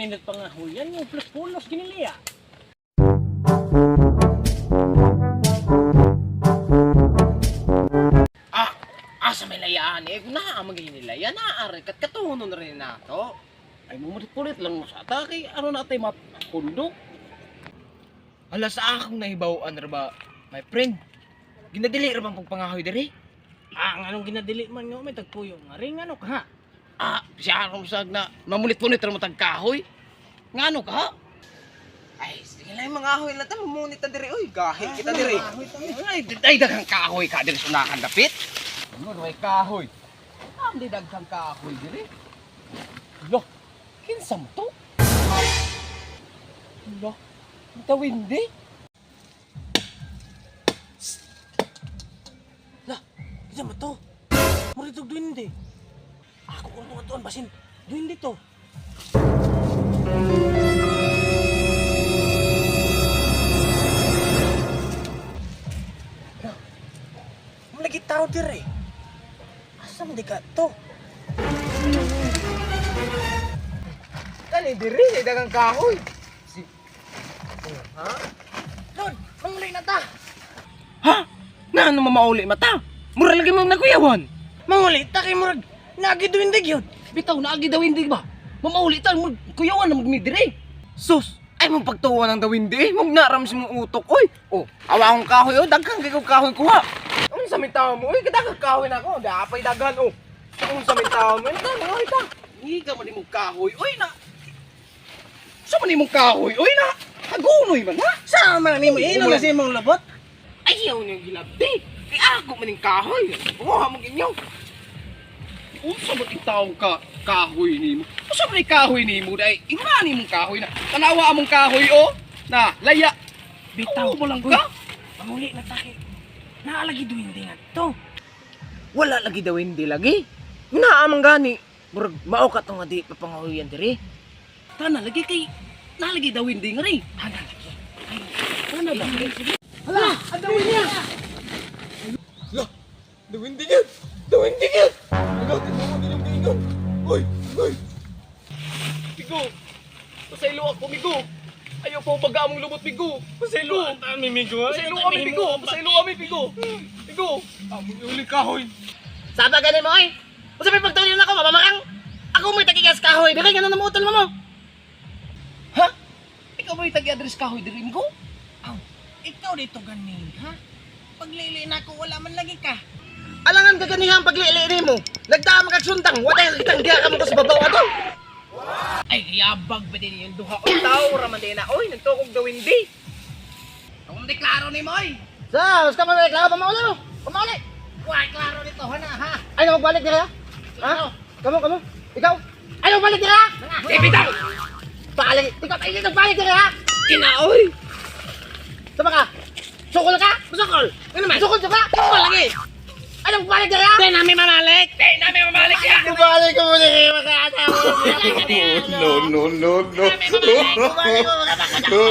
naninat pa nga ho yan, yung plus-pulos giniliya. Asa may layaan eh, na maginilaya na aray kat katunon na rin nato. Ay mumulit-pulit lang mo sa atake, ano natin mapundok. Ala sa akong nahibawaan ra ba, my friend? Ginadili ra bang pagpangahoy diri? Anong ginadili man nyo, may tagpuyo nga rin, ano ka ha? Siya akong sag na mamulit-pulit ra mo tagkahoy. Ngano ka? Ay, sige lang mga ahoy lang tayo, mamunit na diri. Uy, gahi kita diri. Ay daghang kahoy ka diri sa nakandapit. Ano may kahoy? Di daghang kahoy diri. Lo, kinsa mo to? Lo, tawindi. Lah, isa mo to? Muritog duwindi. Ako kung tunga tuan, basin duwindi to. Malagi tao diri. Asam di ka to? Kani diri daghang kahoy. Lord, mangulay na ta. Ha? Nga ano mamauli mata? Mura lagi mong nakuyawan. Mangulay ta kay murag. Nagi duwindi yun. Bitaw na agi dawindi ba? Mamauli ta mo kuyawan na magmidiri. Sus, ay mong pagtuwa ng dawindi, mong naram si mong utok. Oy, awa akong kahoy, daghang gigog kahoy kuha. Sa may tao mo, daghang kahoy na ako, dapay daghan sa may tao mo, ay ta. Hindi ka man mong kahoy, Sa man mong kahoy, na. Agunoy man ha. Sama ni mo, ino na siya mong labot. Ayaw niyang gilabdi. Ako man yung kahoy. Buha mo ganyan. Unsa ba tao ka kahoy nimo? Unsa ba kahoy nimo dai? Ingani mong kahoy na. Tanawa among kahoy na laya. Bitaw mo lang ka. Mangulay na ta kay. Naalagi duwindi nga to. Wala lagi daw hindi lagi. Naamang gani. Murag mao ka tong di papangahuyan diri. Tana lagi kay nalagi daw hindi nga rin. Ana lagi. Tana lagi. Hala, adawin niya. La, dawindi yan! Dawindi yan! Agaw, tignan mo nilang kainan! Hoy! Hoy! Migo! Pasaylo ako, Migo! Ayaw po baga among lumot, Migo! Pasaylo! Tami migo. Pasaylo kami, Migo! Pasaylo kami, Migo! Migo! Among uling kahoy! Saba ganin mo ay. Kung sabi pagtawin na ako, mamamakang. Ako mo'y tagigas kahoy. Dili nga na namutol mo mo. Ha? Ikaw ba yung tag-address kahoy diri, Migo? Ikaw dito ganin, ha? Paglili na ako, wala man lagi ka. Alangan ka ganihan paglili mo! Nagdaan magkagsuntang! Wala yung kitang diya ka mo ko sa babaw ato! Ay, yabag ba din yung duha? Oy, tao, raman din na! Oy, nagtukog daw hindi! Kung di klaro ni mo ay. Sa, ka man klaro, pamauli mo! Pamauli! Why, klaro nito, ha na, ha? Ay, na magbalik niya! Ha? Kamu? Ikaw? Ay, na magbalik niya! Bitaw! Balik! Ikaw, ay, nagbalik niya! Kinaoy! Sama ka? Sukol ka? Masukol! Ano naman? Sukol ka? Sukol lagi! Ay, na magbalik niya! Di namin mamalik! Di namin mamalik yan! Magbalik ka muna kayo, makakatawa! No. Namin mamalik! Magbalik mo, makakatawa!